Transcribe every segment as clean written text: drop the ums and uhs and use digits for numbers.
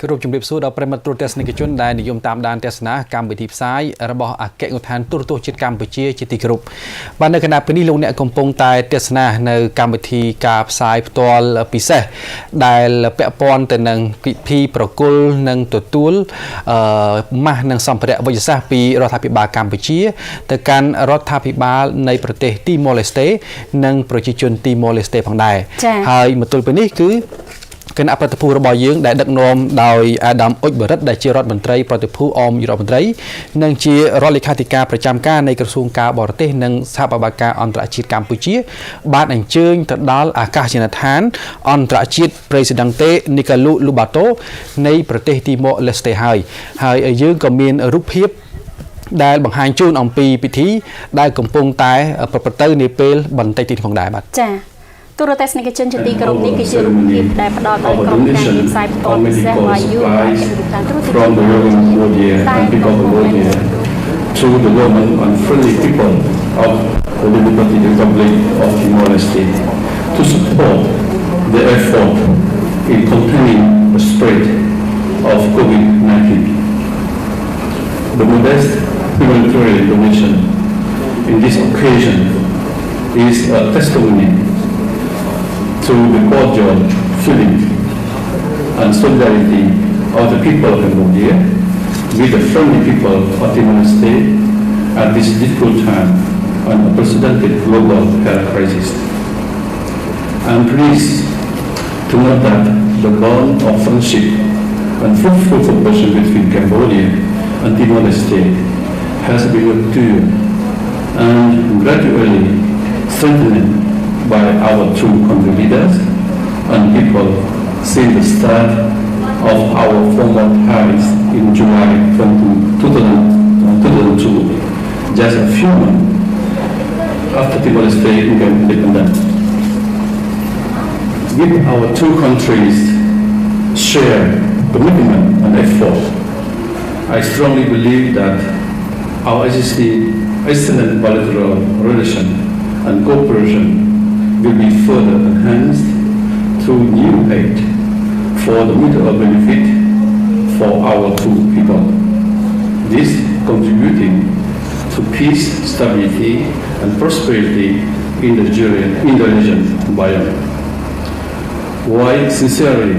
รูปจุดเรียบสู้เราประมาทตรวจเทศนิกชนได้นิยมตามด้านเทศนาการบิทิพซ้ายระบบอักเกอุทานตัวจิตการปิเชียจิติกรุปบ้านในขณะเป็นนิลงเนี่ยกำปงตายเทศนาในการบิธีกาบสายตัวปิเสได้เปะปอนแต่นังพีประกุลนังตัวตูลมานังสัมผัสวิจารณ์ปีรัฐพิบาลการปิเชียแต่การรัฐพิบาลในประเทศติโมเลสเตนังประชาชนติโมเลสเตผังได้ให้มาตัวเป็นนี้คือคณะปฏิภูระบายยืงได้ดักนมโดยอาดัมอุจบรัตได้เจรอดบันไตรปฏิภูอมยุโรปบันไตรนังเจรอลิคาติกาประจำการในกระทรวงการบรเทศนังสถาบันการอันตรจิตกัมพูชีบ้านอังเชิงตัดดอลอากาศยานฐานอันตรจิตประธานเตนิกาลุลูบาโตในประเทศติโมเลสเตให้ยืงก็มีรูปเพียบได้บังหางจูนอมปีพิธีได้กำปงตายประปเตอร์ในเปลบันไตติดของได้บัดตัวเทศนิกชนจุดที่กรมนี้คือจุดที่ได้ประดอโดยกรมการเงินสายตอนเซวายุและการตรวจสอบ to the government and friendly people of the Democratic Republic of Timor-Leste to support the effort in containing the spread of COVID-19. The modest humanitarian donation in this occasion is a testimony to the cordial feeling and solidarity of the people of Cambodia with the friendly people of Timor-Leste at this difficult time and unprecedented global health crisis. I am pleased to note that the bond of friendship and fruitful cooperation between Cambodia and Timor-Leste has been matured and gradually strengthened by our two country leaders and people since the start of our formal ties in July 2002, just a few months after Timor-Leste became independent. With our two countries share commitment and effort, I strongly believe that our existing excellent bilateral relation and cooperation will be further enhanced through new aid for the mutual benefit for our two people. This contributing to peace, stability, and prosperity in the region biome. While sincerely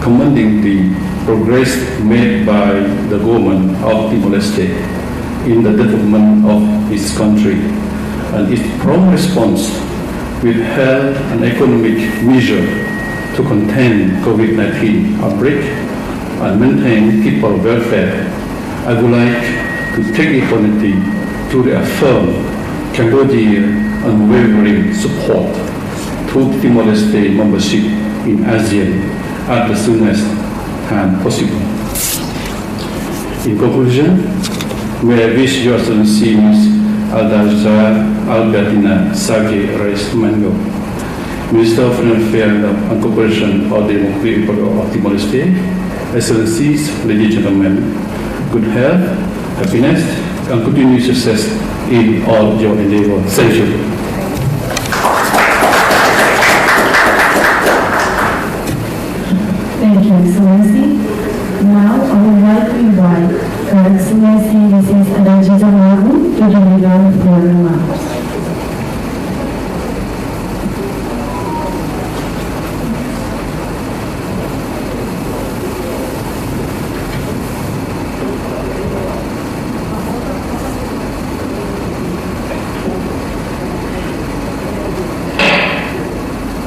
commending the progress made by the government of Timor-Leste in the development of its country and its prompt response with health and economic measures to contain COVID-19 outbreak and maintain people welfare, I would like to take the opportunity to reaffirm Cambodia's unwavering support to Timor-Leste membership in ASEAN at the soonest time possible. In conclusion, may I wish Your Excellency Ms. Aldazar Albertina Sagi Reis Mango, Minister of Foreign Affairs and Cooperation of the Democratic Republic of Timor-Leste, Excellencies, ladies and gentlemen, good health, happiness, and continued success in all your endeavors. Thank you. Thank you, Excellency. Now I would like to invite Her Excellency Mrs. Adajita Magu to deliver her remarks.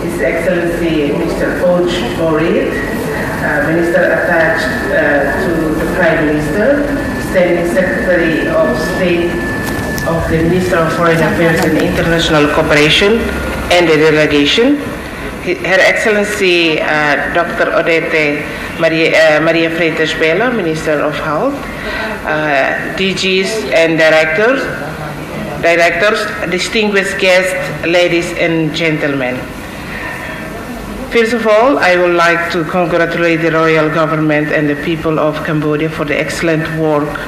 His Excellency Mr. Oj Borid, Minister attached to the Prime Minister, Standing Secretary of State of the Minister of Foreign Affairs and International Cooperation and the delegation, Her Excellency Dr. Odete Maria Freitas Bela, Minister of Health, DGs and directors, distinguished guests, ladies and gentlemen. First of all, I would like to congratulate the royal government and the people of Cambodia for the excellent work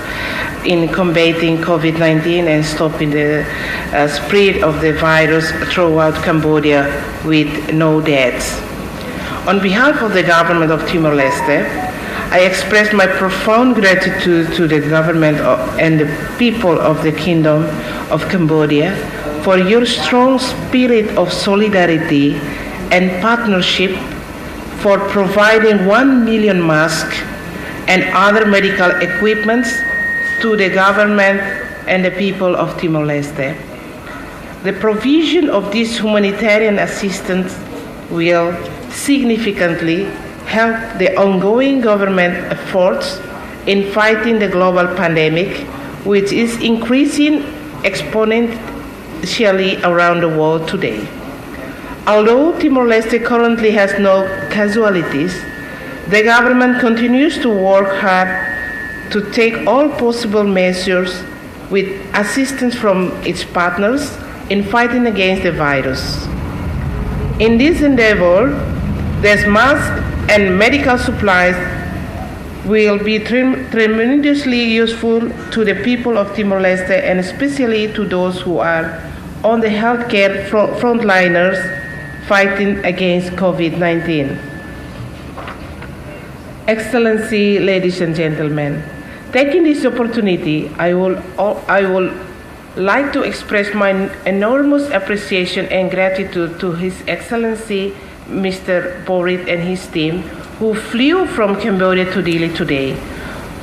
in combating COVID-19 and stopping the spread of the virus throughout Cambodia with no deaths. On behalf of the government of Timor-Leste, I express my profound gratitude to the government and the people of the Kingdom of Cambodia for your strong spirit of solidarity and partnership for providing 1 million masks and other medical equipments to the government and the people of Timor-Leste. The provision of this humanitarian assistance will significantly help the ongoing government efforts in fighting the global pandemic, which is increasing exponentially around the world today. Although Timor-Leste currently has no casualties, the government continues to work hard to take all possible measures with assistance from its partners in fighting against the virus. In this endeavor, the masks and medical supplies will be tremendously useful to the people of Timor-Leste and especially to those who are on the healthcare frontliners fighting against COVID-19. Excellency, ladies and gentlemen, taking this opportunity, I will like to express my enormous appreciation and gratitude to His Excellency Mr. Borit and his team, who flew from Cambodia to Delhi today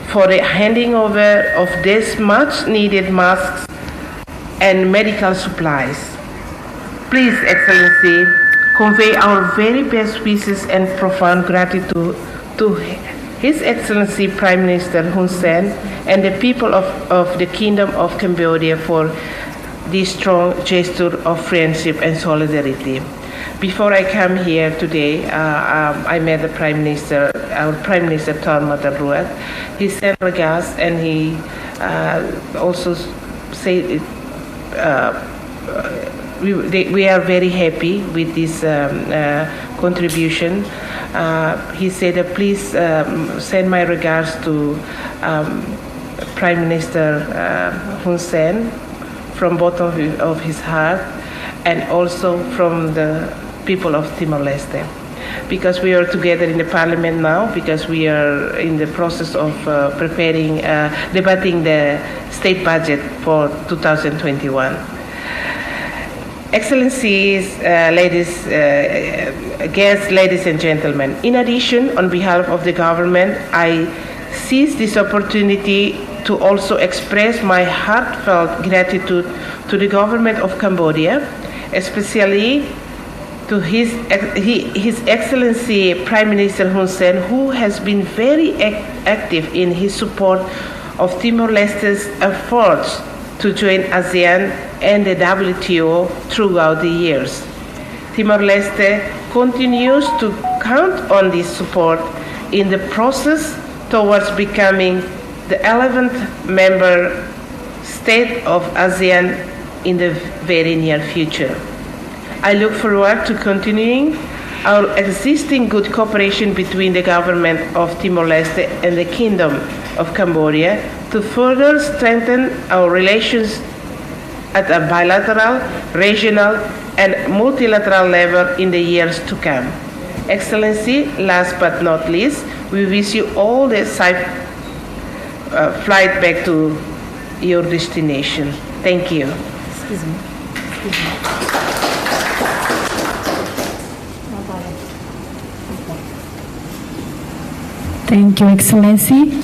for the handing over of these much needed masks and medical supplies. Please, Excellency, convey our very best wishes and profound gratitude to His Excellency Prime Minister Hun Sen and the people of the Kingdom of Cambodia for this strong gesture of friendship and solidarity. Before I come here today, I met the Prime Minister, our Prime Minister Tharma Dabruat. He sent regards and he also said we are very happy with this contribution. He said, please send my regards to Prime Minister Hun Sen from bottom of his heart, and also from the people of Timor-Leste, because we are together in the Parliament now, because we are in the process of debating the state budget for 2021. Excellencies, guests, ladies and gentlemen, in addition, on behalf of the government, I seize this opportunity to also express my heartfelt gratitude to the government of Cambodia, especially to His Excellency Prime Minister Hun Sen, who has been very active in his support of Timor-Leste's efforts to join ASEAN and the WTO throughout the years. Timor-Leste continues to count on this support in the process towards becoming the 11th member state of ASEAN in the very near future. I look forward to continuing our existing good cooperation between the government of Timor-Leste and the Kingdom of Cambodia to further strengthen our relations at a bilateral, regional, and multilateral level in the years to come. Excellency, last but not least, we wish you all the safe flight back to your destination. Thank you. Excuse me. Thank you, Excellency.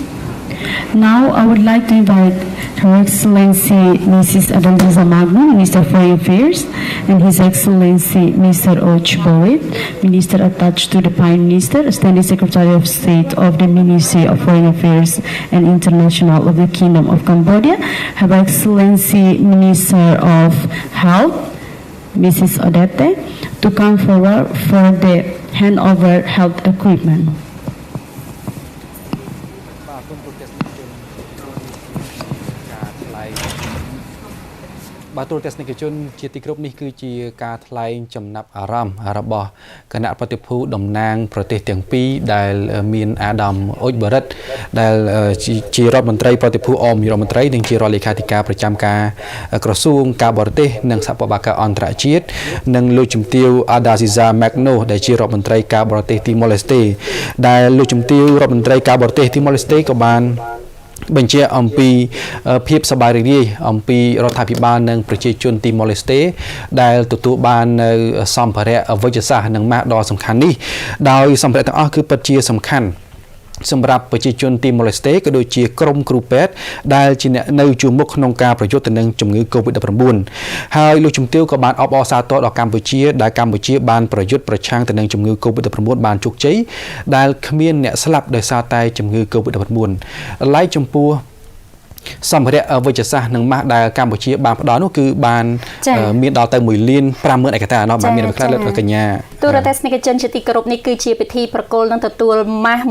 Now I would like to invite Her Excellency Mrs. Adandra Zamagno, Minister of Foreign Affairs, and His Excellency Mr. Och Boit, Minister attached to the Prime Minister, Standing Secretary of State of the Ministry of Foreign Affairs and International of the Kingdom of Cambodia, Her Excellency Minister of Health, Mrs. Odette, to come forward for the handover health equipment. បាទទូរទស្សនិកជនជាទីគោរពនេះគឺជាការថ្លែងចំណាប់អារម្មណ៍របស់គណៈប្រតិភូតំណាងប្រទេសទាំងពីរដែលមានអាដាមអ៊ុចបរិតដែលជារដ្ឋមន្ត្រីប្រតិភូអមរដ្ឋមន្ត្រីនិងជារដ្ឋលេខាធិការប្រចាំការក្រសួងការបរទេសនិងសហប្រតិបត្តិការអន្តរជាតិនិងលោកជំទាវអាដាស៊ីហ្សាម៉ាក់ណូដែលជារដ្ឋមន្ត្រីការបរទេសទីម៉ូឡេស្តេដែលលោកជំទាវរដ្ឋមន្ត្រីការបរទេសទីម៉ូឡេស្តេក៏បានបញ្ជាអំពីភាពសប្បាយរីករាយអំពីរដ្ឋាភិបាលនិងប្រជាជនទីម៉ូឡេស្តេដែលទទួលបាននៅសម្ភារៈវិទ្យាសាស្ត្រនិងម៉ាកដ៏សំខាន់នេះដោយសម្ភារៈទាំងអស់គឺពិតជាសំខាន់សម្រាប់ប្រជាជនទីម៉ូឡេស្តេក៏ដូចជាក្រុមគ្រូពេទ្យដែលជាអ្នកនៅជួរមុខក្នុងការប្រយុទ្ធទៅនឹងជំងឺ Covid-19 ហើយលោកជំទាវក៏បានអបអរសាទរដល់កម្ពុជាដែលកម្ពុជាបានប្រយុទ្ធប្រឆាំងទៅនឹងជំងឺ Covid-19 បានជោគជ័យដែលគ្មានអ្នកស្លាប់ដោយសារតែជំងឺ Covid-19 ឡែកចំពោះសម្ភារៈវិទ្យាសាស្ត្រនិងម៉ាស់ដែលកម្ពុជាបានផ្ដល់នោះគឺបានមានដល់ទៅ1,50,000 ឯកតាបាទមានខ្លះលើកកញ្ញាទូរទស្សនិកជនជាទីគោរពនេះគឺជាពិធីប្រគល់នឹងទទួលម៉ាស់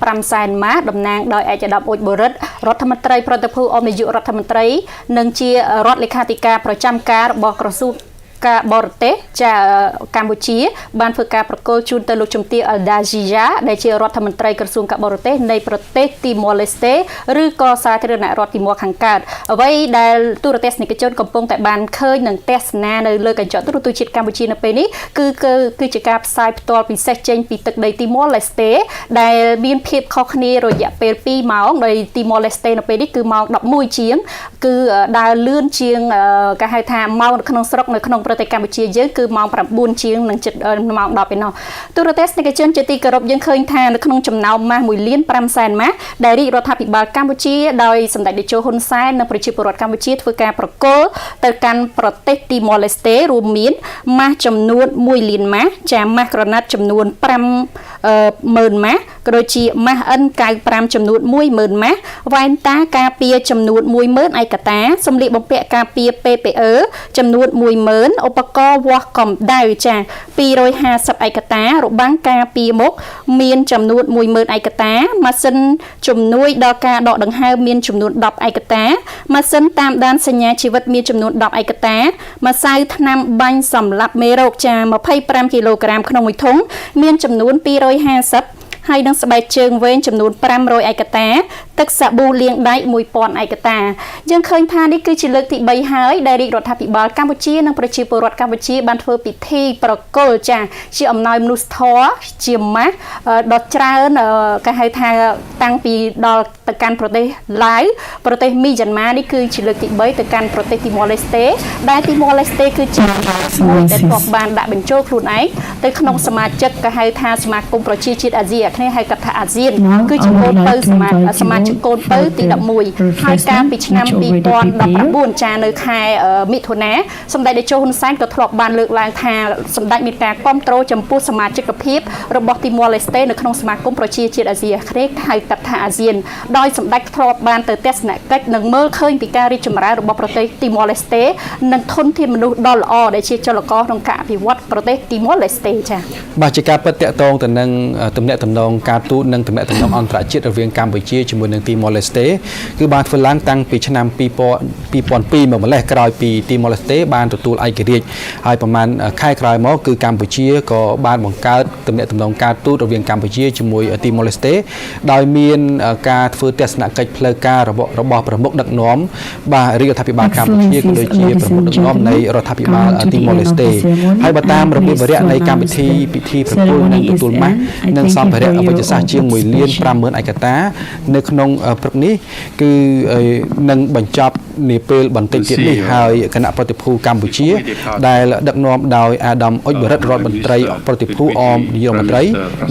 1,500,000 ម៉ាស់តំណាងដោយឯកឧត្តមអ៊ុចបរិតរដ្ឋមន្ត្រីប្រតិភូអមនាយករដ្ឋមន្ត្រីនិងជារដ្ឋលេខាធិការប្រចាំការរបស់ក្រសួងការបរទេសចាកម្ពុជាបានធ្វើការប្រគល់ជូនទៅលោកជំទាវ អាដាស៊ីយ៉ាដែលជារដ្ឋមន្ត្រីក្រសួងការបរទេសនៃប្រទេសទីម៉ូឡេស្តេឬក៏សាធារណរដ្ឋទីម៉ូខាងកើតអ្វីដែលទូរទស្សនិកជនកំពុងតែបានឃើញនិងទស្សនានៅលើកញ្ចក់ទូរទស្សន៍ជាតិកម្ពុជានៅពេលនេះគឺជាការផ្សាយផ្ទាល់ពិសេសចេញពីទឹកដីទីម៉ូឡេស្តេដែលមានភាពខុសគ្នារយៈពេល2ម៉ោងដោយទីម៉ូឡេស្តេនៅពេលនេះគឺម៉ោង11ជាងគឺដើរលឿនជាងគេហៅថាម៉ោងនៅក្នុងស្រុកនៅក្នុងប្រទេសកម្ពុជាយើងគឺម៉ោង9ជាងនឹងជិតម៉ោង10ឯណោះទូរទស្សនិកជនជាទីគោរពយើងឃើញថានៅក្នុងចំណោមម៉ាស់1,500,000 ម៉ាស់ដែលរាជរដ្ឋាភិបាលកម្ពុជាដោយសម្ដេចតេជោហ៊ុនសែននិងប្រជាពលរដ្ឋកម្ពុជាធ្វើការប្រគល់ទៅកាន់ប្រទេសទីម៉ូឡេស្តេរួមមានម៉ាស់ចំនួន1 លានម៉ាស់ចាម៉ាស់ក្រណាត់ចំនួន5,000,000 ម៉ាស់ក៏ដូចជាម៉ាស់ N95 ចំនួន10,000 ម៉ាស់វ៉ែនតាការពារចំនួន10,000 ឯកតាសម្លៀកបំពាក់ការពារ PPE ចំនួន10,000ឧបករណ៍វាស់កម្ដៅចា250 ឯកតារបាំងការពារមុខមានចំនួន10,000 ឯកតាម៉ាស៊ីនជំនួយដល់ការដកដង្ហើមមានចំនួន10 ឯកតាម៉ាស៊ីនតាមដានសញ្ញាជីវិតមានចំនួន10 ឯកតាម្សៅថ្នាំបាញ់សម្លាប់មេរោគចា25 គីឡូក្រាមក្នុងមួយធុងមានចំនួន250ហើយនឹងស្បែកជើងវែងចំនួន500 ឯកតាទឹកសាប៊ូលាងដៃ 1,000 ឯកតាយើងឃើញថានេះគឺជាលើកទី3ហើយដែលរាជរដ្ឋាភិបាលកម្ពុជានិងប្រជាពលរដ្ឋកម្ពុជាបានធ្វើពិធីប្រគល់ចាជាអំណោយមនុស្សធម៌ជាម៉ាស់ដ៏ច្រើនគេហៅថាតាំងពីដល់ទៅកាន់ប្រទេសឡាវប្រទេសមីយ៉ាន់ម៉ានេះគឺជាលើកទី3ទៅកាន់ប្រទេសទីម៉ូឡេស្តេដែលទីម៉ូឡេស្តេគឺជាមួយដែលធ្លាប់បានដាក់បញ្ចូលខ្លួនឯងទៅក្នុងសមាជិកគេហៅថាសមាគមប្រជាជាតិអាស៊ីគ្នាហៅកាត់ថាអាស៊ានគឺជាកូនពៅសមាជិកកូនពៅទី11ហើយកាលពីឆ្នាំ2019ចានៅខែមិថុនាសម្ដេចតេជោហ៊ុនសែនក៏ធ្លាប់បានលើកឡើងថាសម្ដេចមានការគាំទ្រចំពោះសមាជិកភាពរបស់ទីម៉ូឡេស្តេនៅក្នុងសមាគមប្រជាជាតិអាស៊ីអាគ្នេយ៍ហៅកាត់ថាអាស៊ានដោយសម្ដេចធ្លាប់បានទៅទស្សនកិច្ចនិងមើលឃើញពីការរីកចម្រើនរបស់ប្រទេសទីម៉ូឡេស្តេនិងធនធានមនុស្សដ៏ល្អដែលជាចលករក្នុងការអភិវឌ្ឍប្រទេសទីម៉ូឡេស្តេចាបាទជាការពិតតាក់ទងទៅនឹងទំនាក់ទំនងការទូតនិងទំនាក់ទំនងអន្តរជាតិរវាងកម្ពុជាជាមួយនឹងទីម៉ូឡេស្តេគឺបានធ្វើឡើងតាំងពីឆ្នាំ2002មកម្លេះក្រោយពីទីម៉ូឡេស្តេបានទទួលឯករាជ្យហើយប្រហែលខែក្រោយមកគឺកម្ពុជាក៏បានបង្កើតទំនាក់ទំនងការទូតរវាងកម្ពុជាជាមួយទីម៉ូឡេស្តេដោយមានការធ្វើទស្សនកិច្ចផ្លូវការរបស់ប្រមុខដឹកនាំបាទរាជរដ្ឋាភិបាលកម្ពុជាក៏ដូចជាប្រមុខដឹកនាំនៃរដ្ឋាភិបាលទីម៉ូឡេស្តេហើយបើតាមរបៀបវរៈនៃកម្មវិធីពិធីប្រគល់និងទទួលម៉ាស់និងសម្ភារៈវិទ្យាសាស្ត្រជាង1,50,000 ឯកតានៅក្នុងព្រឹកនេះគឺនឹងបញ្ចប់នាពេលបន្តិចទៀតនេះហើយគណៈប្រតិភូកម្ពុជាដែលដឹកនាំដោយអាដាមអ៊ុចបរិតរដ្ឋមន្ត្រីប្រតិភូអមនាយករដ្ឋមន្ត្រី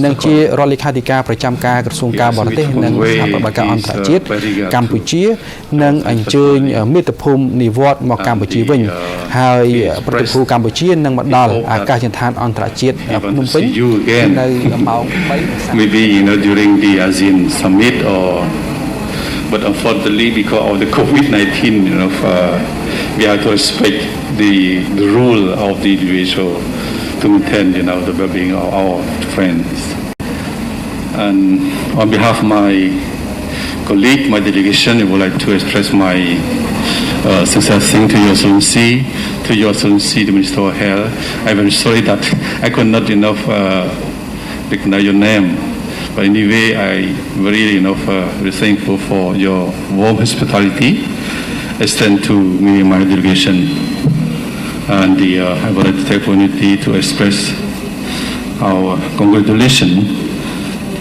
និងជារដ្ឋលេខាធិការប្រចាំការក្រសួងការបរទេសនិងសហប្រតិបត្តិការអន្តរជាតិកម្ពុជានឹងអញ្ជើញមាតុភូមិនិវត្តន៍មកកម្ពុជាវិញហើយប្រតិភូកម្ពុជានឹងមកដល់អាកាសយានដ្ឋានអន្តរជាតិភ្នំពេញនៅម៉ោង3 maybe during the ASEAN summit but unfortunately because of the COVID-19 we have to respect the rule of the WHO to maintain the well-being of our friends and on behalf of my colleague my delegation I would like to express my successing to Your Excellency, the Minister of Health. I'm very sorry that I could not recognize your name. But anyway, I very very thankful for your warm hospitality extended to me and my delegation. And I would like to take the opportunity to express our congratulations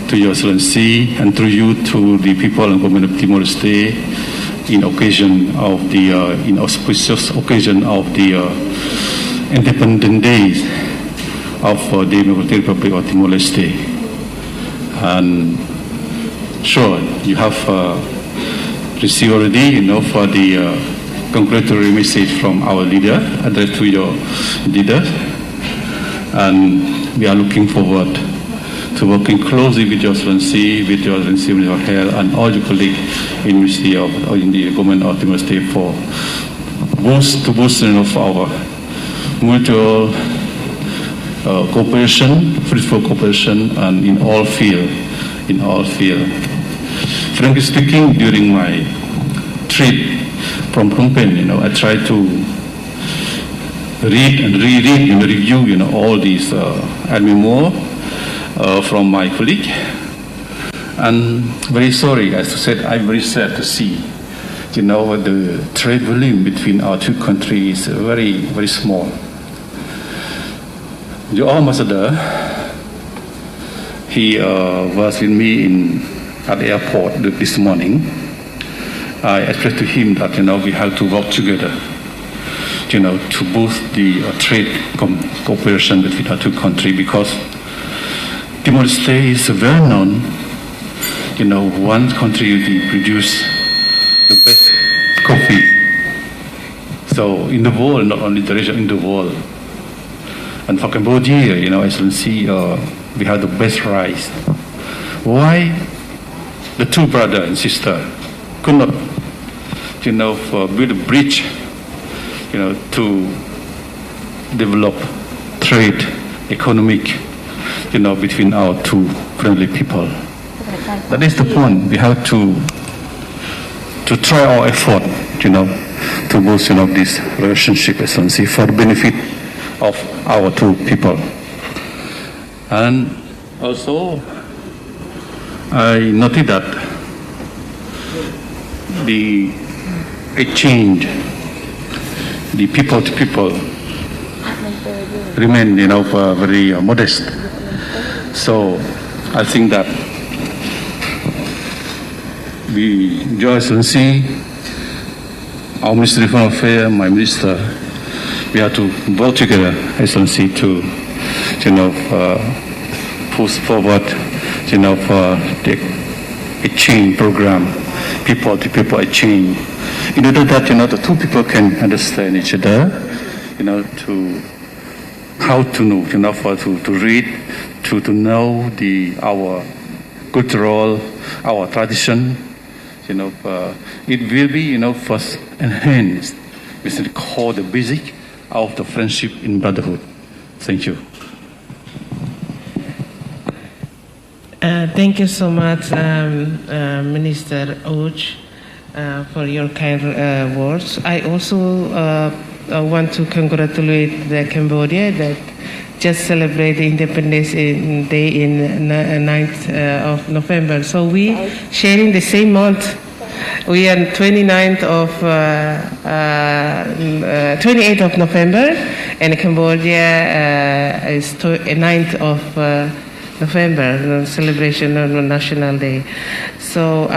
to Your Excellency and through you to the people and government of Timor-Leste in occasion of the auspicious occasion of the Independent Days of the Democratic Republic of Timor-Leste. And sure, you have received already, for the congratulatory message from our leader addressed to your leader, and we are looking forward to working closely with Your Excellency, Minister of Health, and all your colleagues in Ministry of or in the government of Timor-Leste for boosting of our mutual cooperation, fruitful cooperation, and in all field. Frankly speaking, during my trip from Phnom Penh, I tried to read and reread and review, all these memo from my colleague, and very sorry, as I said, I'm very sad to see, the trade volume between our two countries is very, very small. Your ambassador, he was with me at the airport this morning. I expressed to him that we have to work together, to boost the trade cooperation between our two countries, because Timor-Leste is well known. One country they produce the best coffee. So in the world, not only the region, in the world. And for Cambodia, Excellency, we have the best rice. Why the two brother and sister could not, build a bridge, to develop trade, economic, between our two friendly people. That is the point. We have to try our effort, to boost, this relationship, Excellency, for the benefit of our two people. And also, I noted that the exchange, the people to people, remain, very modest. So I think that Your Excellency, our Ministry of Foreign Affairs, my minister, we have to work together, Excellency, to, push forward, for the exchange program, people to people exchange, in order that, the two people can understand each other, to how to know, to read, to know our cultural, our tradition, it will be, first enhanced, which is called the basic of the friendship in brotherhood. Thank you. Thank you so much, Minister Och, for your kind words. I also want to congratulate the Cambodia that just celebrated Independence Day in 9th of November. So we sharing the same month. We are 28th of November, and Cambodia is 9th of November, celebration of National Day. So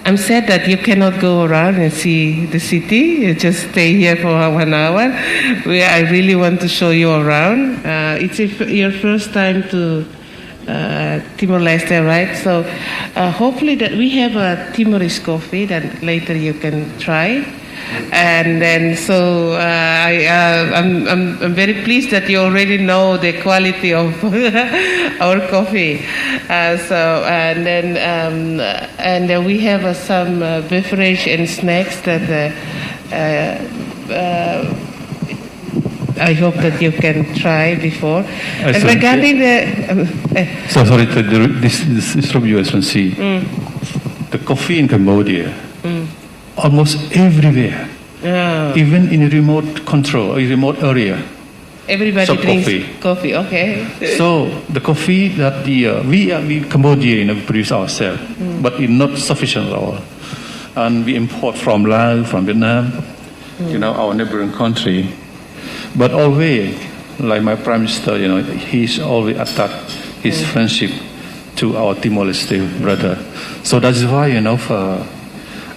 I'm sad that you cannot go around and see the city. You just stay here for 1 hour. I really want to show you around. It's your first time to Timor-Leste, right? So hopefully that we have a Timorese coffee that later you can try. And then so I'm very pleased that you already know the quality of our coffee. And then we have some beverage and snacks that I hope that you can try before. And regarding sorry, this is from you, Excellency. The coffee in Cambodia almost everywhere, even in a remote control or remote area. Everybody Some drinks coffee. coffee. Okay. So the coffee that we Cambodia produce ourselves, but it's not sufficient at all, and we import from Laos, from Vietnam, our neighboring country. But always, like my prime minister, he's always attached his friendship to our Timor-Leste brother. So that's why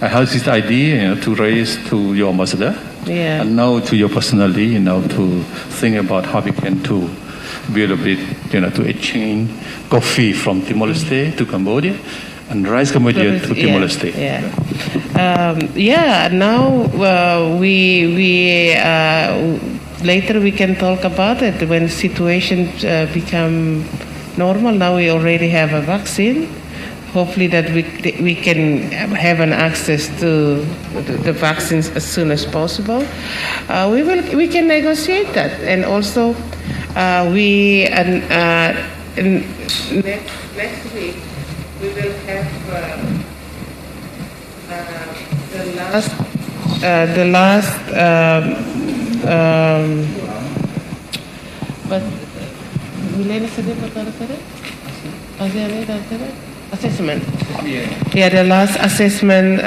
I have this idea to raise to your ambassador. Yeah. And now to you personally, to think about how we can to build a bit, to exchange coffee from Timor-Leste to Cambodia and rice Cambodia to Timor-Leste. Now we later we can talk about it when the situation become normal. Now we already have a vaccine. Hopefully that we can have an access to the vaccines as soon as possible. We can negotiate that, and also next week we will have the last but assessment. Yeah, the last assessment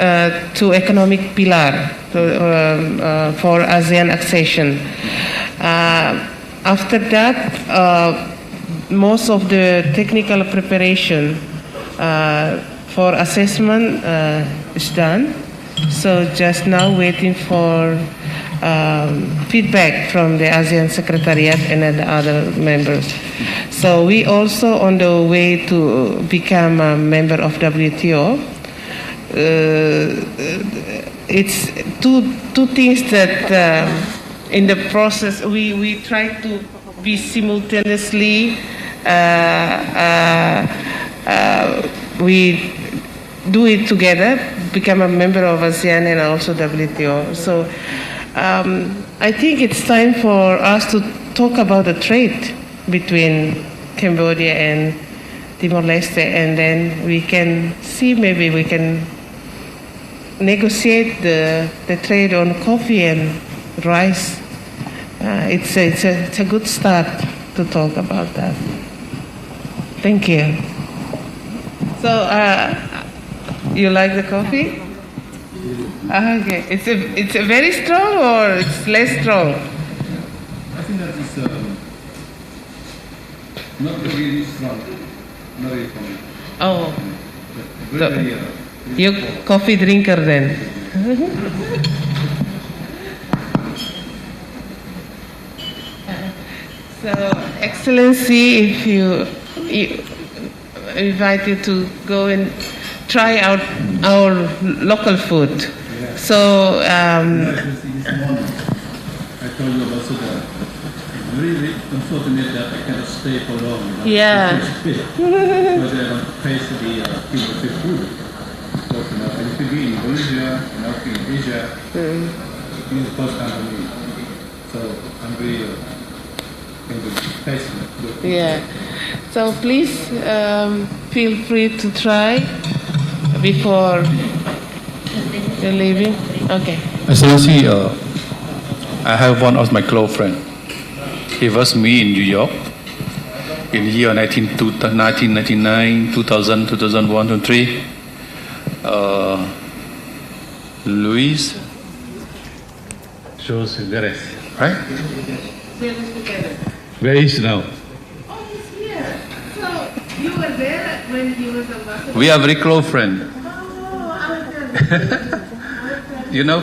to economic pillar for ASEAN accession. After that, most of the technical preparation for assessment is done. So just now waiting for feedback from the ASEAN Secretariat and the other members. So we also on the way to become a member of WTO. It's two things that in the process we try to be simultaneously we do it together, become a member of ASEAN and also WTO. So I think it's time for us to talk about the trade between Cambodia and Timor-Leste, and then we can see maybe we can negotiate the trade on coffee and rice. It's a good start to talk about that. Thank you. So you like the coffee? Okay. It's a very strong or it's less strong? I think that is not really strong, not very strong. Oh, Very, you're coffee drinker then. So, Excellency, if you invite you to go and try out our local food. So, this morning, I told you about the really unfortunate that I cannot stay for long. Yeah. Because I want to taste the people food. So, I used to be in Indonesia, now in Asia. It's the first time for me. So, I'm really taste it. Yeah. So please feel free to try before you're leaving. Okay. Excellency, I have one of my close friends. He was me in New York in the year 1999, 2000, 2001, 2003. Luis Shows Veres. right? Where is he now? Oh, he's here. So you were there when he was ambassador? We are very close friends. Oh, You know,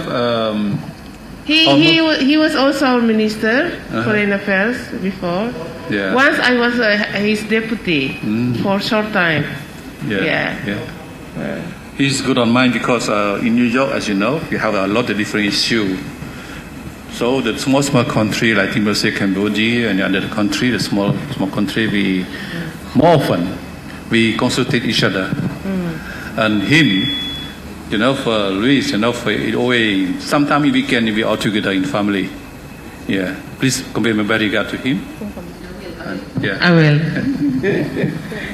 he was also our minister, foreign affairs before. Yeah. Once I was his deputy for a short time. yeah. He's good on mine because in New York, as you know, we have a lot of different issues. So the small country like Timor-Leste, Cambodia, and the other country, the small country, we more often we consult each other. And him, for Luis, for it always sometimes we can be all together in family. Yeah, please convey my best regard to him. And, yeah. I will.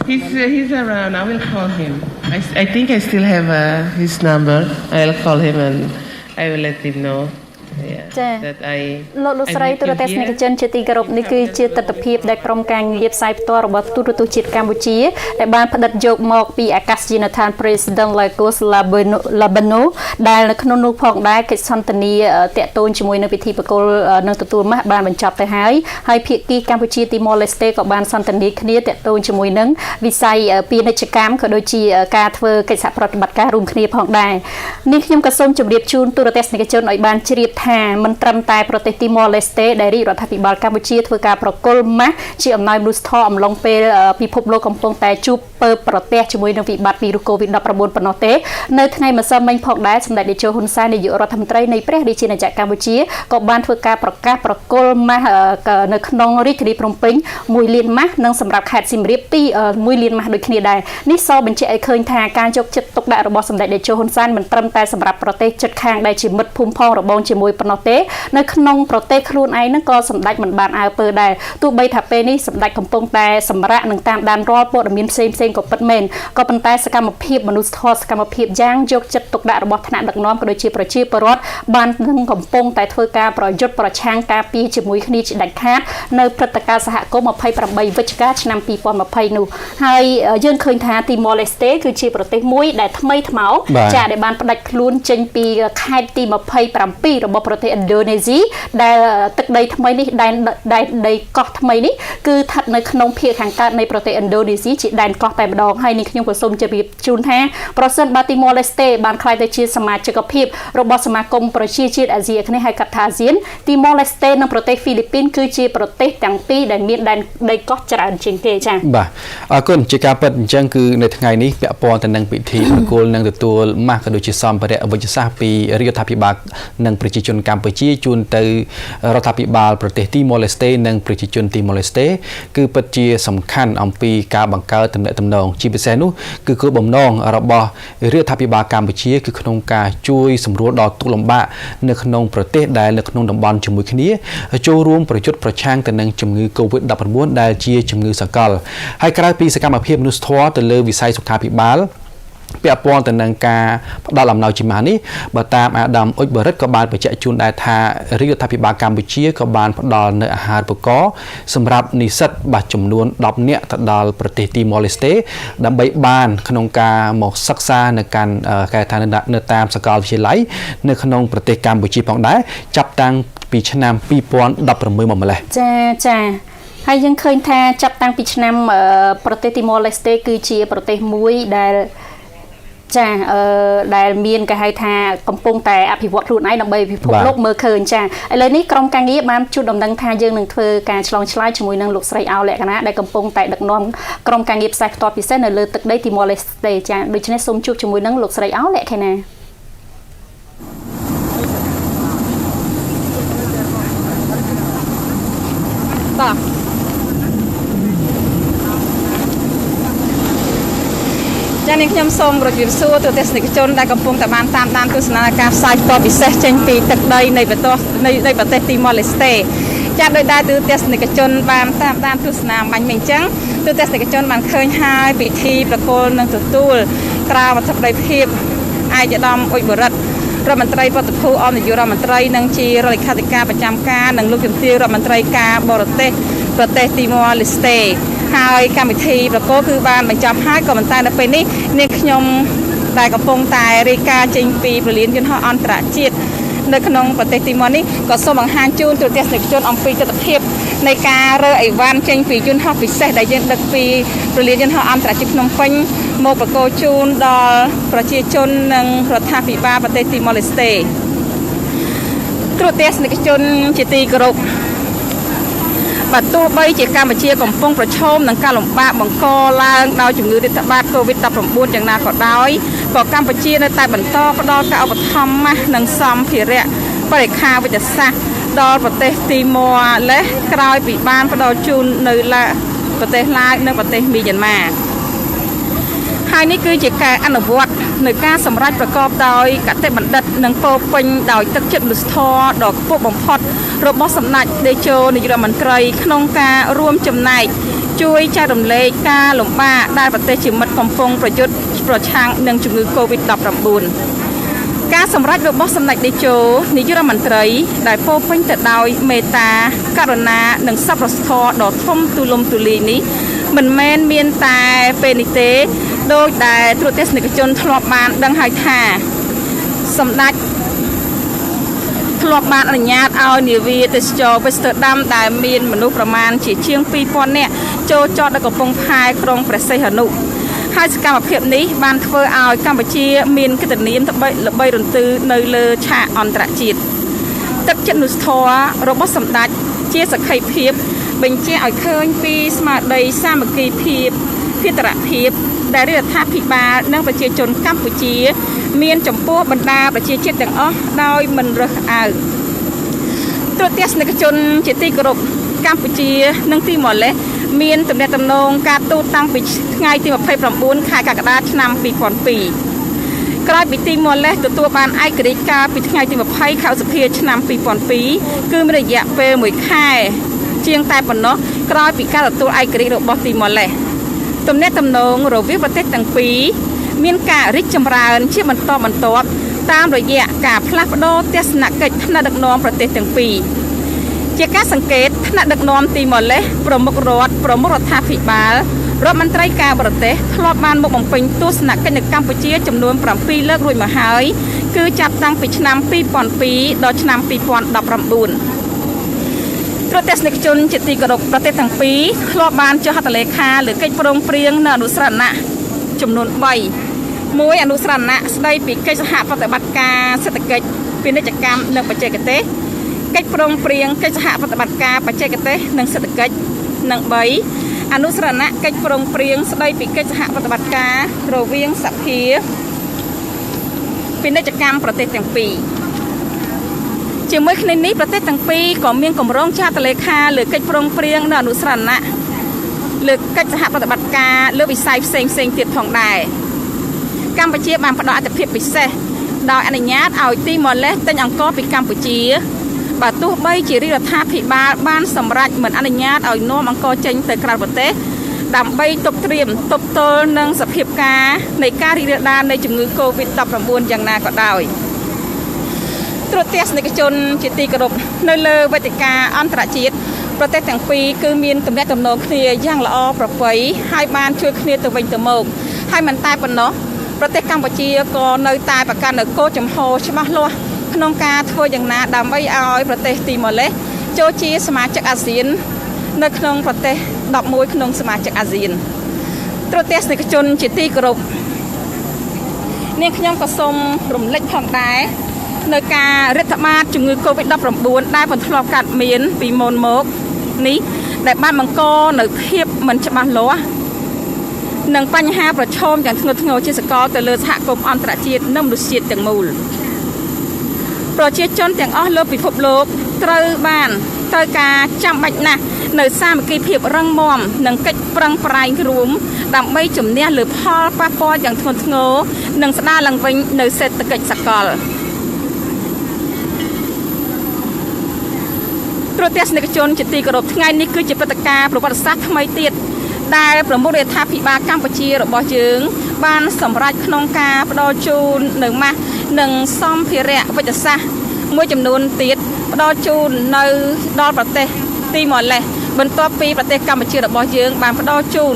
He's around. I will call him. I think I still have his number. I'll call him and I will let him know. That I លោកស្រីទូរទស្សនិកជនជាទីគោរពនេះគឺជាទស្សនវិជ្ជាដែលក្រុមការងារផ្សាយផ្ទាល់របស់ទូរទស្សន៍ជាតិកម្ពុជាដែលបានផ្តិតយកមកពីអាកាសយានដ្ឋាន President Lagos Labano ដែលនៅក្នុងនោះផងដែរកិច្ចសន្ទនាតាក់ទងជាមួយនឹងពិធីប្រគល់នឹងទទួលម៉ាស់បានបញ្ចប់ទៅហើយភាគីកម្ពុជាទីម៉ូឡេស្តេក៏បានសន្ទនាគ្នាតាក់ទងជាមួយនឹងវិស័យពាណិជ្ជកម្មក៏ដូចជាការធ្វើកិច្ចសហប្រតិបត្តិការរួមគ្នាផងដែរនេះខ្ញុំក៏សូមជម្រាបជូនទូរទស្សនិកជនឲ្យបានជ្រាបថាមិនត្រឹមតែប្រទេសទីម៉ូឡេស្តេដែលរាជរដ្ឋាភិបាលកម្ពុជាធ្វើការប្រគល់ម៉ាស់ជាអំណោយមនុស្សធម៌អំឡុងពេលពិភពលោកកំពុងតែជួបពើប្រទះជាមួយនឹងវិបត្តិវីរុស COVID-19 ប៉ុណ្ណោះទេនៅថ្ងៃម្សិលមិញផងដែរសម្ដេចតេជោហ៊ុនសែននាយករដ្ឋមន្ត្រីនៃព្រះរាជាណាចក្រកម្ពុជាក៏បានធ្វើការប្រកាសប្រគល់ម៉ាស់នៅក្នុងរាជធានីភ្នំពេញ1លានម៉ាស់និងសម្រាប់ខេត្តសៀមរាប1លានម៉ាស់ដូចគ្នាដែរនេះសបញ្ជាក់ឲ្យឃើញថាការយកចិត្តទុកដាក់របស់សម្ដេចតេជោហ៊ុនសែនមិនត្រឹមតែសម្រាប់ប្រទេសជិតខាងដែលជាមិត្តភូមិផងរបងជាមួយប៉ុណ្ណោះទេនៅក្នុងប្រទេសខ្លួនឯងហ្នឹងក៏សម្ដេចមិនបានអើពើដែរទោះបីថាពេលនេះសម្ដេចកំពុងតែសម្រាកនឹងតាមដានរាល់ព័ត៌មានផ្សេងក៏ពិតមែនក៏ប៉ុន្តែសកម្មភាពមនុស្សធម៌សកម្មភាពយ៉ាងយកចិត្តទុកដាក់របស់ថ្នាក់ដឹកនាំក៏ដូចជាប្រជាពលរដ្ឋបាននឹងកំពុងតែធ្វើការប្រយុទ្ធប្រឆាំងការពារជាមួយគ្នាជាដាច់ខាតនៅព្រឹត្តិការណ៍សហគមន៍28វិច្ឆិកាឆ្នាំ2020នោះហើយយើងឃើញថាទីម៉ូឡេស្តេគឺជាប្រទេសមួយដែលថ្មីថ្មោងចាដែលបានផ្ដាច់ខ្លួនចេញពីខេត្តទី27របស់ប្រទេសឥណ្ឌូនេស៊ីដែលទឹកដីថ្មីនេះដែនដីកោះថ្មីនេះគឺស្ថិតនៅក្នុងភាគខាងកើតនៃប្រទេសឥណ្ឌូនេស៊ីជាដែនកោះតែម្ដងហើយនេះខ្ញុំក៏សូមជម្រាបជូនថាប្រសិនបើទីម៉ូឡេស្តេបានក្លាយទៅជាសមាជិកភាពរបស់សមាគមប្រជាជាតិអាស៊ីអាគ្នេយ៍ហៅកាត់ថាអាស៊ានទីម៉ូឡេស្តេនិងប្រទេសហ្វីលីពីនគឺជាប្រទេសទាំងពីរដែលមានដែនដីកោះច្រើនជាងគេចា៎បាទអរគុណជាការពិតអញ្ចឹងគឺនៅថ្ងៃនេះពាក់ព័ន្ធទៅនឹងពិធីប្រគល់និងទទួលម៉ាស់ក៏ដូចជាសម្ភារៈវិជ្ជសាស្ត្រពីរាជរដ្ឋាភិបាលនិងប្រជាជនកម្ពុជាជូនទៅរដ្ឋាភិបាលប្រទេសទីម៉ូឡេស្តេនិងប្រជាជនទីម៉ូឡេស្តេគឺពិតជាសំខាន់អំពីការបង្កើតទំនាក់ទំនងជាពិសេសនោះគឺគោលបំណងរបស់រាជរដ្ឋាភិបាលកម្ពុជាគឺក្នុងការជួយសម្រួលដល់ទុក្ខលំបាកនៅក្នុងប្រទេសដែលនៅក្នុងតំបន់ជាមួយគ្នាចូលរួមប្រយុទ្ធប្រឆាំងទៅនឹងជំងឺ COVID-19 ដែលជាជំងឺសកលហើយក្រៅពីសកម្មភាពមនុស្សធម៌ទៅលើវិស័យសុខាភិបាលពាក់ព័ន្ធទៅនឹងការផ្ដល់អំណោយជាម៉ាស់នេះបើតាមអាដាមអ៊ុចបរិតក៏បានបញ្ជាក់ជូនដែរថារាជរដ្ឋាភិបាលកម្ពុជាក៏បានផ្ដល់នៅអាហារូបករណ៍សម្រាប់និស្សិតបាសចំនួន10នាក់ទៅដល់ប្រទេសទីម៉ូឡេស្តេដើម្បីបានក្នុងការមកសិក្សានៅកាន់កែថានៅតាមសាកលវិទ្យាល័យនៅក្នុងប្រទេសកម្ពុជាផងដែរចាប់តាំងពីឆ្នាំ2016មកម្លេះចាហើយយើងឃើញថាចាប់តាំងពីឆ្នាំប្រទេសទីម៉ូឡេស្តេគឺជាប្រទេសមួយដែលដែលមានគេហៅថាកំពុងតែអភិវឌ្ឍខ្លួនឯងដើម្បីពិភពលោកមើលឃើញចាឥឡូវនេះក្រុមការងារបានជួបដំណឹងថាយើងនឹងធ្វើការឆ្លងឆ្លើយជាមួយនឹងលោកស្រីអោលក្ខណៈដែលកំពុងតែដឹកនាំក្រុមការងារផ្សាយផ្ទាល់ពិសេសនៅលើទឹកដីទីម៉ូឡេស្តេចាដូច្នេះសូមជួបជាមួយនឹងលោកស្រីអោលក្ខណៈបាទចា៎នេះខ្ញុំសូមជម្រាបសួរទូទេសនិកជនដែលកំពុងតែបានតាមដានទស្សនាការផ្សាយផ្ទាល់ពិសេសចេញពីទឹកដីនៃប្រទេសទីម៉ូឡេស្តេចា៎ដោយដែលទូទេសនិកជនបានតាមដានទស្សនាបាញ់មិញអញ្ចឹងទូទេសនិកជនបានឃើញហើយពិធីប្រគល់និងទទួលក្រៅអធិបតីភាពឯកឧត្តមអ៊ុចបរិតរដ្ឋមន្ត្រីប្រតិភូអមនាយករដ្ឋមន្ត្រីនិងជារដ្ឋលេខាធិការប្រចាំការនិងលោកជំទាវរដ្ឋមន្ត្រីការបរទេសប្រទេសទីម៉ូឡេស្តេហើយកម្មវិធីប្រគល់គឺបានបញ្ចប់ហើយក៏ប៉ុន្តែនៅពេលនេះនាងខ្ញុំដែលកំពុងតែរាយការណ៍ចេញពីព្រលានយន្តហោះអន្តរជាតិនៅក្នុងប្រទេសទីម៉ូនេះក៏សូមបង្ហាញជូនទូទេសនិកជនអំពីទស្សនវិជ្ជានៃការរើអីវ៉ាន់ចេញពីយន្តហោះពិសេសដែលយើងដឹកពីព្រលានយន្តហោះអន្តរជាតិភ្នំពេញមកប្រគល់ជូនដល់ប្រជាជននិងរដ្ឋាភិបាលប្រទេសទីម៉ូឡេស្តេទូទេសនិកជនជាទីគោរពបើទោះបីជាកម្ពុជាកំពុងប្រឈមនឹងការលំបាកបង្កឡើងដោយជំងឺរាតត្បាត COVID-19 យ៉ាងណាក៏ដោយក៏កម្ពុជានៅតែបន្តផ្ដល់ការឧបត្ថម្ភម៉ាស់និងសម្ភារៈបរិក្ខារវិទ្យាសាស្ត្រដល់ប្រទេសទីម៉ូឡេក្រោយពីបានផ្ដល់ជូននៅប្រទេសឡាវនិងប្រទេសមីយ៉ាន់ម៉ាហើយនេះគឺជាការអនុវត្តនៅការសម្រេចប្រកបដោយកតេបណ្ឌិតនិងពោពេញដោយទឹកចិត្តមនុស្សធម៌ដ៏ខ្ពស់បំផុតរបស់សម្ដេចតេជោនាយករដ្ឋមន្ត្រីក្នុងការរួមចំណែក ជួយចែករំលែកការលំបាកដែលប្រទេសជាមិត្តកំពុងប្រយុទ្ធប្រឆាំងនឹងជំងឺ Covid-19 ការសម្រេចរបស់សម្ដេចតេជោនាយករដ្ឋមន្ត្រីដែលពោរពេញទៅដោយមេត្តាករុណានិងសប្បុរសធម៌ដ៏ធំទូលំទូលាយនេះមិនមែនមានតែពេលនេះទេដោយដែលទូរទស្សនិកជនធ្លាប់បានដឹងហើយថាសម្ដេចធ្លាប់បានអនុញ្ញាតឲ្យនាវាទេសចរវេស្ទ័រដាំដែលមានមនុស្សប្រមាណជាជាង 2000 នាក់ចូលចតនៅកំពង់ផែក្រុងព្រះសីហនុហើយសកម្មភាពនេះបានធ្វើឲ្យកម្ពុជាមានកិត្តិនាមល្បីរន្ទឺនៅលើឆាកអន្តរជាតិទឹកចិត្តមនុស្សធម៌របស់សម្ដេចជាសក្ខីភាពបញ្ជាក់ឲ្យឃើញពីស្មារតីសាមគ្គីភាពភាតរភាពដែលរដ្ឋាភិបាលនិងប្រជាជនកម្ពុជាមានចំពោះបណ្ដាប្រជាជាតិទាំងអស់ដោយមិនរើសអើងទូរទស្សនិកជនជាទីគោរពកម្ពុជានិងទីម៉ូឡេសមានទំនាក់ទំនងការទូតតាំងពីថ្ងៃទី29ខែកក្កដាឆ្នាំ2002ក្រោយពីទីម៉ូឡេសទទួលបានឯករាជ្យកាលពីថ្ងៃទី20ខែឧសភាឆ្នាំ2002គឺមានរយៈពេល1ខែជាងតែប៉ុណ្ណោះក្រោយពីការទទួលឯករាជ្យរបស់ទីម៉ូឡេសទំនាក់ទំនងរវាងប្រទេសទាំងពីរមានការរីកចម្រើនជាបន្តបន្ទាប់តាមរយៈការផ្លាស់ប្ដូរទស្សនកិច្ចថ្នាក់ដឹកនាំប្រទេសទាំងពីរជាការសង្កេតថ្នាក់ដឹកនាំទីម៉ូឡេសប្រមុខរដ្ឋប្រមុខរដ្ឋាភិបាលរដ្ឋមន្ត្រីការបរទេសធ្លាប់បានមកបំពេញទស្សនកិច្ចនៅកម្ពុជាចំនួន7លើករួចមកហើយគឺចាប់តាំងពីឆ្នាំ2002ដល់ឆ្នាំ2019ទូរទស្សនិកជនជាទីគោរពប្រទេសទាំងពីរធ្លាប់បានចុះហត្ថលេខាលើកិច្ចព្រមព្រៀងនៅអនុស្សរណៈចំនួន3មួយអនុស្សរណៈស្ដីពីកិច្ចសហប្រតិបត្តិការសេដ្ឋកិច្ចពាណិជ្ជកម្មនិងបច្ចេកទេសកិច្ចព្រមព្រៀងកិច្ចសហប្រតិបត្តិការបច្ចេកទេសនិងសេដ្ឋកិច្ចនិង3អនុស្សរណៈកិច្ចព្រមព្រៀងស្ដីពីកិច្ចសហប្រតិបត្តិការរវាងសភាពាណិជ្ជកម្មប្រទេសទាំងពីរជាមួយគ្នានេះប្រទេសទាំងពីរក៏មានគម្រោងចែករំលែកខាលើកិច្ចព្រមព្រៀងនៅអនុស្សរណៈលើកិច្ចសហប្រតិបត្តិការលើវិស័យផ្សេងទៀតផងដែរកម្ពុជាបានផ្ដល់អាទិភាពពិសេសដោយអនុញ្ញាតឲ្យទីម៉ូឡេសទិញអង្ករពីកម្ពុជាបើទោះបីជារដ្ឋាភិបាលបានសម្រេចមិនអនុញ្ញាតឲ្យនាំអង្ករចេញទៅក្រៅប្រទេសដើម្បីទប់ត្រៀមទប់ទល់នឹងសភាពការនៃការរីករាលដាលនៃជំងឺ Covid-19 យ៉ាងណាក៏ដោយទូរទស្សនិកជនជាទីគោរពនៅលើវេទិកាអន្តរជាតិប្រទេសទាំងពីរគឺមានទំនាក់ទំនងគ្នាយ៉ាងល្អប្រពៃហើយបានជួយគ្នាទៅវិញទៅមកហើយមិនតែប៉ុណ្ណោះប្រទេសកម្ពុជាក៏នៅតែប្រកាន់នូវគោលចំហច្បាស់លាស់ក្នុងការធ្វើយ៉ាងណាដើម្បីឲ្យប្រទេសទីម៉ូឡេសចូលជាសមាជិកអាស៊ាននៅក្នុងប្រទេស11ក្នុងសមាជិកអាស៊ានទូរទស្សនិកជនជាទីគោរពនាងខ្ញុំក៏សូមរំលឹកផងដែរនៅការរាតត្បាតជំងឺ Covid-19 ដែលបានធ្លាប់កើតមានពីមុនមកនេះដែលបានបង្កនៅភាពមិនច្បាស់លាស់និងបញ្ហាប្រឈមយ៉ាងធ្ងន់ធ្ងរជាសកលទៅលើសហគមន៍អន្តរជាតិនិងមនុស្សជាតិទាំងមូលប្រជាជនទាំងអស់លើពិភពលោកត្រូវការចាំបាច់ណាស់នៅសាមគ្គីភាពរឹងមាំនិងកិច្ចប្រឹងប្រែងរួមដើម្បីជំនះលើផលប៉ះពាល់យ៉ាងធ្ងន់ធ្ងរនិងស្ដារឡើងវិញនៅសេដ្ឋកិច្ចសកលទូរទស្សនិកជនជាទីគោរពថ្ងៃនេះគឺជាព្រឹត្តិការណ៍ប្រវត្តិសាស្ត្រថ្មីទៀតដែលប្រមុខរដ្ឋាភិបាលកម្ពុជារបស់យើងបានសម្រេចក្នុងការផ្ដល់ជូននៅម៉ាស់និងសម្ភារៈវិទ្យាសាស្ត្រមួយចំនួនទៀតផ្ដល់ជូននៅដល់ប្រទេសទីម៉ូឡេសបន្ទាប់ពីប្រទេសកម្ពុជារបស់យើងបានផ្ដល់ជូន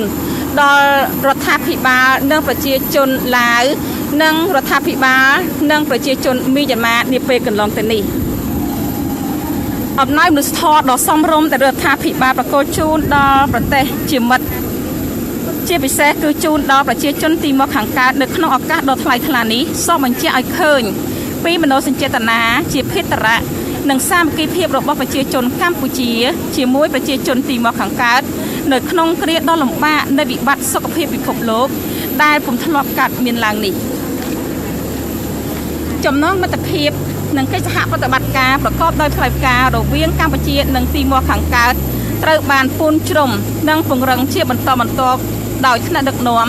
ដល់រដ្ឋាភិបាលនិងប្រជាជនឡាវនិងរដ្ឋាភិបាលនិងប្រជាជនមីយ៉ាន់ម៉ានាពេលកន្លងទៅនេះអំណោយមនុស្សធម៌ដ៏សមរម្យដែលរដ្ឋាភិបាលប្រគល់ជូនដល់ប្រទេសជាមិត្តជាពិសេសគឺជូនដល់ប្រជាជនទីមកខាងកើតនៅក្នុងឱកាសដ៏ថ្លៃថ្លានេះសូមបញ្ជាក់ឲ្យឃើញពីមនោសញ្ចេតនាជាភេទរៈនិងសាមគ្គីភាពរបស់ប្រជាជនកម្ពុជាជាមួយប្រជាជនទីមកខាងកើតនៅក្នុងគ្រាដ៏លំបាកនៃវិបត្តិសុខភាពពិភពលោកដែលពុំធ្លាប់កើតមានឡើងនេះចំណងមិត្តភាពនិងកិច្ចសហប្រតិបត្តិការប្រកបដោយផ្លូវការរវាងកម្ពុជានិងទីមកខាងកើតត្រូវបានពូនជ្រុំនិងពង្រឹងជាបន្តបន្ទាប់ដោយថ្នាក់ដឹកនាំ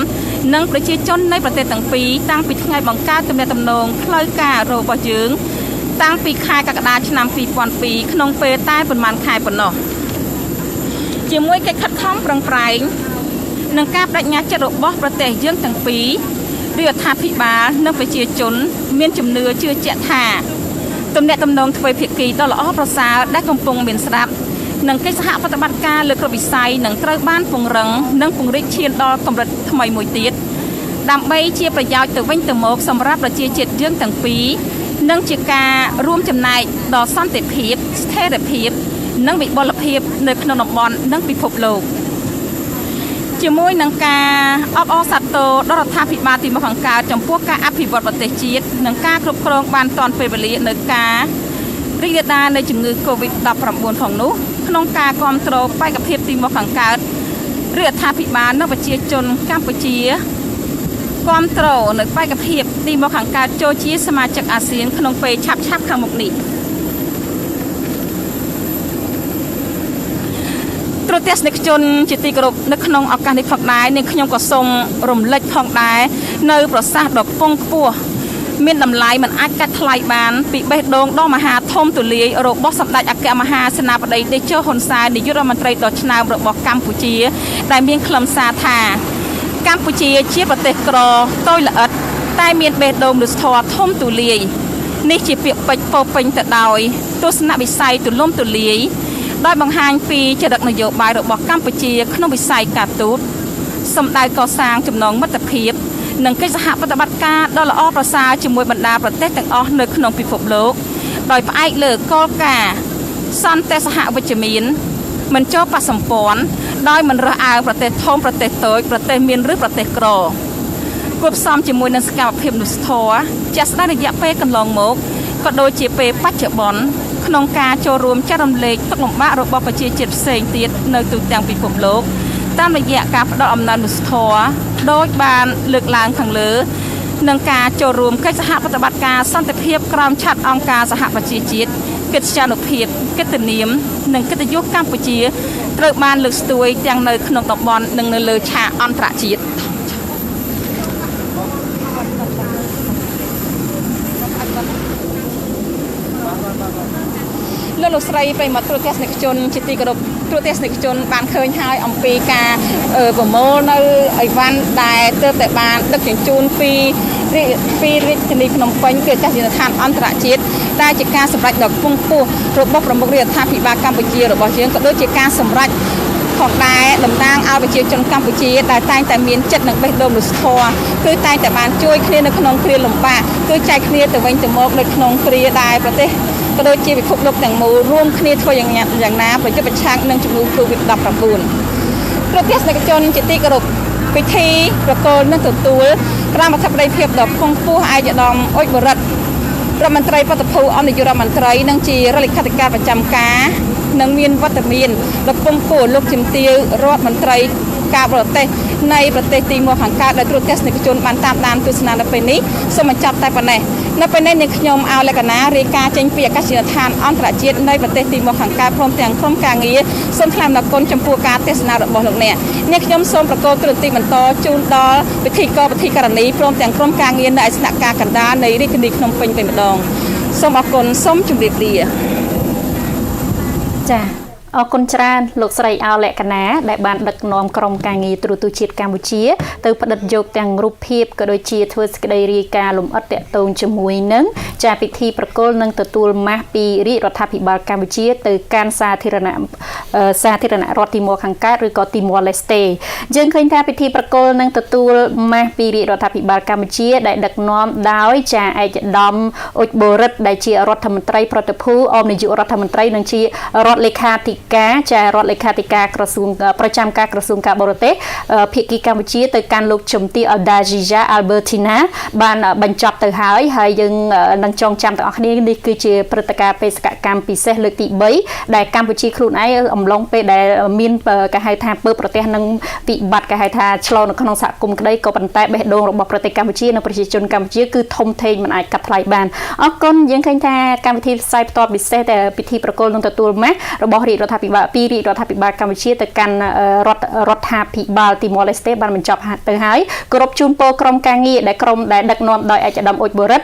និងប្រជាជននៃប្រទេសទាំងពីរតាំងពីថ្ងៃបង្កើតទំនាក់ទំនងផ្លូវការរបស់យើងតាំងពីខែកក្កដាឆ្នាំ2002ក្នុងពេលតែប៉ុន្មានខែប៉ុណ្ណោះ ជាមួយកិច្ចខិតខំប្រឹងប្រែងនិងការបដិញ្ញាចិត្តរបស់ប្រទេសយើងទាំងពីររដ្ឋាភិបាលនិងប្រជាជនមានជំនឿជឿជាក់ថាទំនាក់ទំនងទ្វេភាគីដ៏ល្អប្រសើរដែលកំពុងមានស្រាប់និងកិច្ចសហប្រតិបត្តិការលើគ្រប់វិស័យនឹងត្រូវបានពង្រឹងនិងពង្រីកឈានដល់កម្រិតថ្មីមួយទៀតដើម្បីជាប្រយោជន៍ទៅវិញទៅមកសម្រាប់ប្រជាជាតិយើងទាំងពីរនិងជាការរួមចំណែកដល់សន្តិភាពស្ថិរភាពនិងវិបុលភាពនៅក្នុងតំបន់និងពិភពលោកជាមួយនឹងការអបអរសាទរដល់រដ្ឋាភិបាលទីមួយខាងកើតចំពោះការអភិវឌ្ឍប្រទេសជាតិនិងការគ្រប់គ្រងបានទាន់ពេលវេលានៅការរីករាលដាលនៃជំងឺ Covid-19 ផងនោះក្នុងការគ្រប់គ្រងបេក្ខភាពទីមួយខាងកើតរដ្ឋាភិបាលនិងប្រជាជនកម្ពុជាគ្រប់គ្រងនៅបេក្ខភាពទីមួយខាងកើតចូលជាសមាជិកអាស៊ានក្នុងពេលឆាប់ខាងមុខនេះទ្រទស្សនិកជនជាទីគោរពនៅក្នុងឱកាសនេះផងដែរនាងខ្ញុំក៏សូមរំលឹកផងដែរនៅប្រសាសន៍ដ៏ខ្ពង់ខ្ពស់មានតម្លៃមិនអាចកាត់ថ្លៃបានពីបេះដូងដ៏មហាធំទូលាយរបស់សម្ដេចអគ្គមហាសេនាបតីតេជោហ៊ុនសែននាយករដ្ឋមន្ត្រីដ៏ឆ្នើមរបស់កម្ពុជាដែលមានខ្លឹមសារថាកម្ពុជាជាប្រទេសក្រតូចល្អិតតែមានបេះដូងមនុស្សធម៌ធំទូលាយនេះជាពាក្យពេចន៍ពោពេញទៅដោយទស្សនវិស័យទូលំទូលាយដោយបង្ហាញពីចរិតនយោបាយរបស់កម្ពុជាក្នុងវិស័យការទូតសម្ដៅកសាងចំណងមិត្តភាពនិងកិច្ចសហប្រតិបត្តិការដ៏ល្អប្រសើរជាមួយបណ្ដាប្រទេសទាំងអស់នៅក្នុងពិភពលោកដោយផ្អែកលើគោលការណ៍សន្តិសហវិជ្ជមានមិនចូលប៉ះសម្ព័ន្ធដោយមិនរើសអើងប្រទេសធំប្រទេសតូចប្រទេសមានឬប្រទេសក្រគួបផ្សំជាមួយនឹងសកម្មភាពមនុស្សធម៌ជាក់ស្ដែងរយៈពេលកន្លងមកក៏ដូចជាពេលបច្ចុប្បន្នក្នុងការចូលរួមចែករំលែកទុក្ខលំបាករបស់ប្រជាជាតិផ្សេងទៀតនៅទូទាំងពិភពលោកតាមរយៈការផ្ដល់អំណោយមនុស្សធម៌ដោយបានលើកឡើងខាងលើនឹងការចូលរួមកិច្ចសហប្រតិបត្តិការសន្តិភាពក្រោមឆ័ត្រអង្គការសហប្រជាជាតិកិត្យានុភាពកិត្តិនាមនិងកិត្តិយសកម្ពុជាត្រូវបានលើកស្ទួយទាំងនៅក្នុងតំបន់និងនៅលើឆាកអន្តរជាតិលោកស្រីប្រិមត្តទូរទស្សនិកជនជាទីគោរពទូរទស្សនិកជនបានឃើញហើយអំពីការប្រមូលនៅអីវ៉ាន់ដែលទើបតែបានដឹកជញ្ជូនពីរាជធានីភ្នំពេញគឺចាស់យានដ្ឋានអន្តរជាតិដែលជាការសម្រេចដ៏ខ្ពង់ខ្ពស់របស់ប្រមុខរដ្ឋាភិបាលកម្ពុជារបស់យើងក៏ដូចជាការសម្រេចផងដែរតំណាងឲ្យប្រជាជនកម្ពុជាដែលតែងតែមានចិត្តនិងបេះដូងមនុស្សធម៌គឺតែងតែបានជួយគ្នានៅក្នុងគ្រាលំបាកគឺចែកគ្នាទៅវិញទៅមកនៅក្នុងគ្រាដែលប្រទេសក៏ដូចជាពិភពលោកទាំងមូលរួមគ្នាធ្វើយ៉ាងណាប្រយុទ្ធប្រឆាំងនឹងជំងឺ Covid-19 ព្រោះទស្សនិកជនជាទីគោរពពិធីប្រគល់និងទទួលក្រមអធិបតីភាពដ៏ខ្ពង់ខ្ពស់ឯកឧត្តមអុចបរិទ្ធរដ្ឋមន្ត្រីប្រតិភូអមនាយករដ្ឋមន្ត្រីនិងជារដ្ឋលេខាធិការប្រចាំការនិងមានវត្តមានដ៏ខ្ពង់ខ្ពស់លោកជំទាវរដ្ឋមន្ត្រីការបរទេសនៃប្រទេសទីមួយខាងកើតដែលទ្រទស្សនិកជនបានតាមដានទស្សនានៅពេលនេះសូមបញ្ចប់តែប៉ុណ្ណេះនៅពេលនេះនាងខ្ញុំអោលក្ខណារាយការណ៍ចេញពីអាកាសយានដ្ឋានអន្តរជាតិនៃប្រទេសទីមួយខាងកើតព្រមទាំងក្រុមការងារសូមថ្លែងអំណរគុណចំពោះការទេសនារបស់លោកអ្នកនាងខ្ញុំសូមប្រកល់ទូរទស្សន៍បន្តជូនដល់ពិធីការនីព្រមទាំងក្រុមការងារនៅឯស្នាក់ការកណ្ដាលនៃរាជធានីភ្នំពេញវិញម្ដងសូមអរគុណសូមជម្រាបលាចាអរគុណច្រើនលោកស្រីអោលក្ខណាដែលបានដឹកនាំក្រុមការងារទូរទស្សន៍ជាតិកម្ពុជាទៅផ្ដិតយកទាំងរូបភាពក៏ដូចជាធ្វើសេចក្តីរាយការណ៍លម្អិតតាក់ទងជាមួយនឹងចាពិធីប្រគល់និងទទួលម៉ាស់ពីរាជរដ្ឋាភិបាលកម្ពុជាទៅកាន់សាធារណរដ្ឋទីម៉ូខាងកើតឬក៏ទីម៉ូឡេស្តេយើងឃើញថាពិធីប្រគល់និងទទួលម៉ាស់ពីរាជរដ្ឋាភិបាលកម្ពុជាដែលដឹកនាំដោយចាឯកឧត្តមអុចបរិទ្ធដែលជារដ្ឋមន្ត្រីប្រតិភូអមនាយករដ្ឋមន្ត្រីនិងជារដ្ឋលេខាធិការចារដ្ឋលេខាធិការក្រសួងប្រចាំការក្រសួងការបរទេសភាគីកម្ពុជាទៅកាន់លោកជំទាវ Aldagia Albertina បានបញ្ចប់ទៅហើយយើងនឹងចងចាំទាំងអស់គ្នានេះគឺជាព្រឹត្តិការណ៍បេសកកម្មពិសេសលើកទី3ដែលកម្ពុជាខ្លួនឯងអំឡុងពេលដែលមានគេហៅថាពើប្រទេសនឹងវិបត្តិគេហៅថាឆ្លងនៅក្នុងសហគមន៍ក្តីក៏ប៉ុន្តែបេះដូងរបស់ប្រទេសកម្ពុជានិងប្រជាជនកម្ពុជាគឺធំធេងមិនអាចកាត់ថ្លៃបានអរគុណយើងឃើញថាកម្មវិធីផ្សាយផ្ទាល់ពិសេសតែពិធីប្រគល់និងទទួលម៉ាស់របស់រាជរដ្ឋ រដ្ឋាភិបាលពីរាជរដ្ឋាភិបាលកម្ពុជាទៅកាន់រដ្ឋាភិបាលទីម៉ូឡេស្តេបានបញ្ចប់ទៅហើយគោរពជូនពរក្រុមការងារដែលដឹកនាំដោយឯកឧត្តមអ៊ុចបូរិត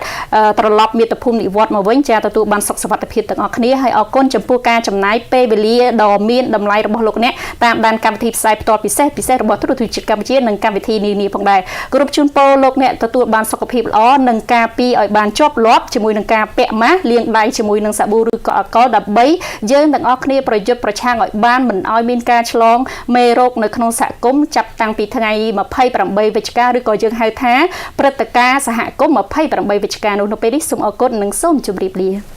ត្រឡប់មាតុភូមិនិវត្តមកវិញចាទទួលបានសុខសុវត្ថិភាពទាំងអស់គ្នាហើយអរគុណចំពោះការចំណាយពេលវេលាដ៏មានតម្លៃរបស់លោកអ្នកតាមដានកម្មវិធីផ្សាយផ្ទាល់ពិសេសរបស់ទូរទស្សន៍ជាតិកម្ពុជានិងកម្មវិធីនានាផងដែរគោរពជូនពរលោកអ្នកទទួលបានសុខភាពល្អនិងការពារឲ្យបានជាប់លាប់ជាមួយនឹងការពាក់ម៉ាស់លាងដៃជាមួយនឹងសាប៊ូឬក៏អាល់កុលដើម្បីយើងទាំងអស់គ្នាប្រយុទ្ធប្រឆាំងឲ្យបានមិនឲ្យមានការឆ្លងមេរោគនៅក្នុងសហគមន៍ចាប់តាំងពីថ្ងៃ28វិច្ឆិកាឬក៏យើងហៅថាព្រឹត្តិការណ៍សហគមន៍28វិច្ឆិកានោះនៅពេលនេះសូមអរគុណនិងសូមជម្រាបលា